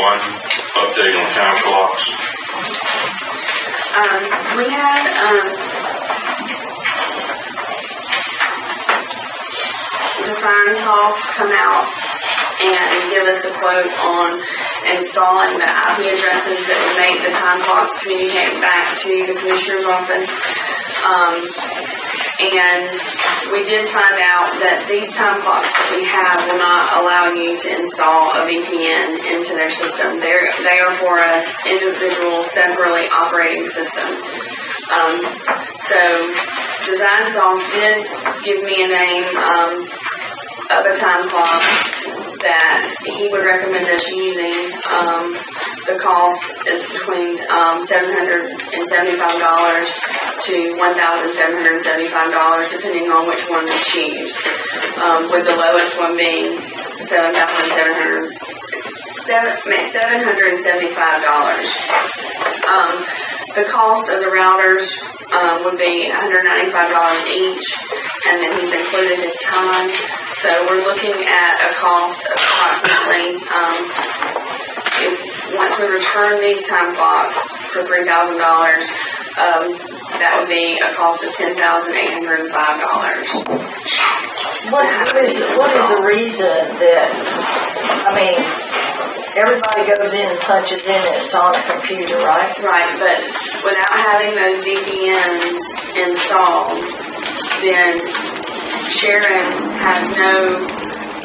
one, update on time clocks. We had the sign soft come out and give us a quote on installing the IP addresses that would make the time clocks communicate back to the commissioner's office. And we did find out that these time clocks that we have will not allow you to install a VPN into their system. They are for an individual, separately operating system. So DesignSoft did give me a name of a time clock that he would recommend us using. The cost is between $775 to $1,775, depending on which one we choose. With the lowest one being $775. The cost of the routers would be $195 each, and then he's included his time. So we're looking at a cost of approximately, once we return these time clocks for $3,000, that would be a cost of $10,805. What is the reason that, everybody goes in and punches in and it's on a computer, right? Right, but without having those VPNs installed, then Sharon has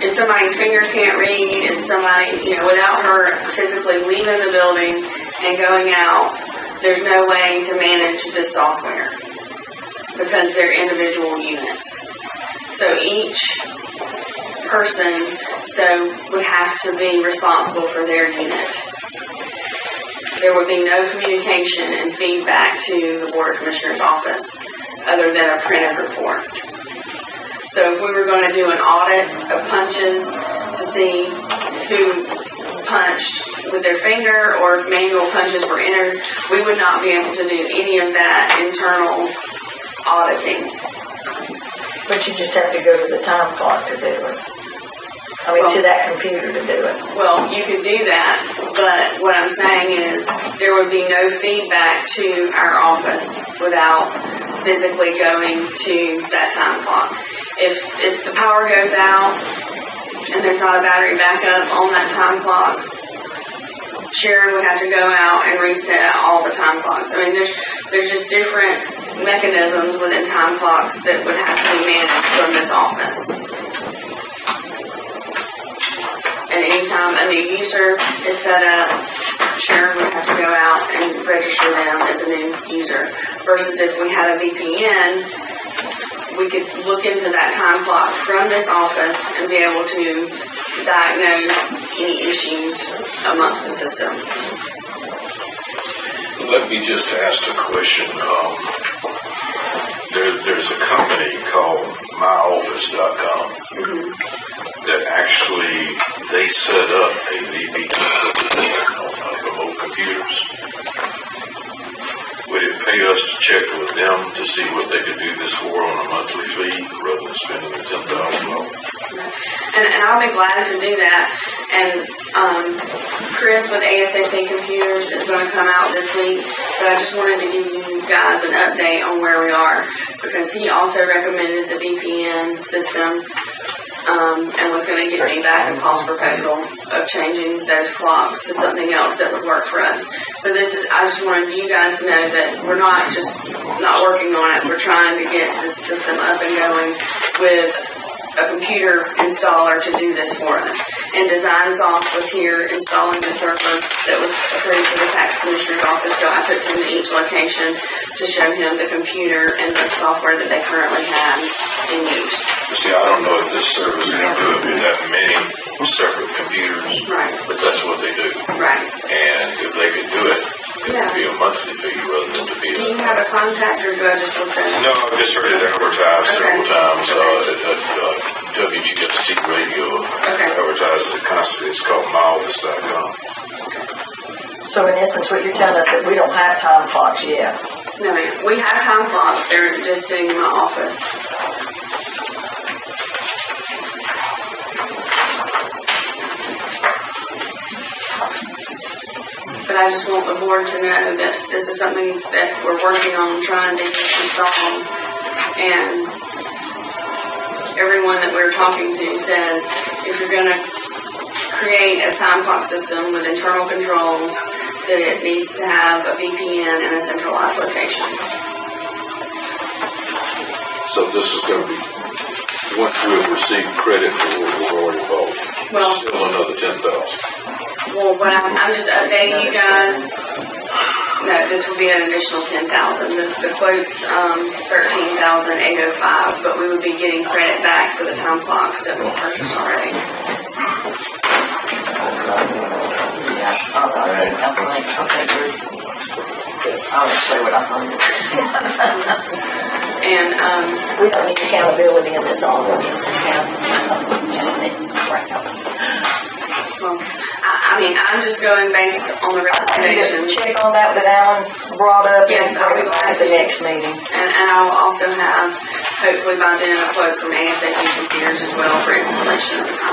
if somebody's finger can't read, if somebody, without her physically leaving the building and going out, there's no way to manage the software because they're individual units. So each person would have to be responsible for their unit. There would be no communication and feedback to the Board of Commissioners office other than a printed report. So if we were going to do an audit of punches to see who punched with their finger or if manual punches were entered, we would not be able to do any of that internal auditing. But you just have to go to the time clock to do it. To that computer to do it. Well, you could do that, but what I'm saying is there would be no feedback to our office without physically going to that time clock. If the power goes out and there's not a battery backup on that time clock, Sharon would have to go out and reset all the time clocks. There's just different mechanisms within time clocks that would have to be managed from this office. And anytime a new user is set up, Sharon would have to go out and register them as a new user. Versus if we had a VPN, we could look into that time clock from this office and be able to diagnose any issues amongst the system. Let me just ask a question. There's a company called myoffice.com that actually they set up a VPN on remote computers. Would it pay us to check with them to see what they could do this for on a monthly fee rather than spending the $10,000? And I'll be glad to do that. And Chris with ASAP Computers is going to come out this week, but I just wanted to give you guys an update on where we are because he also recommended the VPN system and was going to get me back a cost proposal of changing those clocks to something else that would work for us. So I just wanted you guys to know that we're not just not working on it. We're trying to get this system up and going with a computer installer to do this for us. And DesignSoft was here installing the server that was approved for the tax commissioner's office, so I took him to each location to show him the computer and the software that they currently have in use. See, I don't know if this service can do it with that many separate computers, right? But that's what they do. Right. And if they could do it, it would be a monthly fee rather than to be Do you have a contact or do I just look at it? No, I've just heard it advertised several times at WGST radio. Advertises it constantly. It's called myoffice.com. So in essence, what you're telling us that we don't have time clocks yet? No, ma'am. We have time clocks. They're just in my office. But I just want the board to know that this is something that we're working on trying to get installed. And everyone that we're talking to says if you're going to create a time clock system with internal controls, that it needs to have a VPN in a centralized location. So this is going to be, once we've received credit for what we've already bought, Well, still another 10,000. Well, what I'm just updating you guys. No, this will be an additional 10,000. The quote's 13,805, but we would be getting credit back for the time clocks that we purchased already. I won't say what I think. And We don't need accountability in this all. Just need crap. well, I mean, I'm just going based on the recommendations. Check on that that Alan brought up. Yes, I'll be glad at the to. next meeting. And I'll also have, hopefully by then, a quote from ASAP Computers as well for installation of the time